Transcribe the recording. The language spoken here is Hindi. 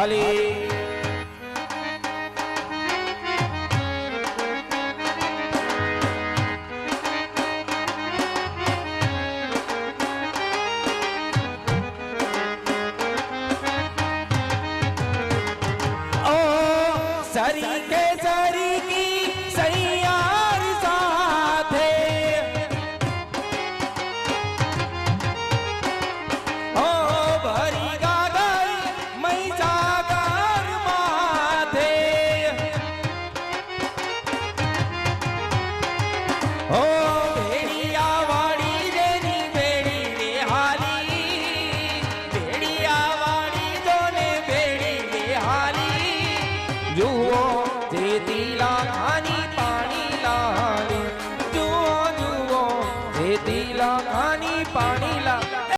હાલી सरी के सरी की सैयार साथे ओ भरी गागर मई जागर माथे ओ भेड़िया वाड़ी जेनी भेड़ी रे हाली भेड़िया वाड़ी जोने भेड़ी रे हाली जुओ जेतीला खानी पानी लाले जुओ जुओ जेतीला खानी पानी ला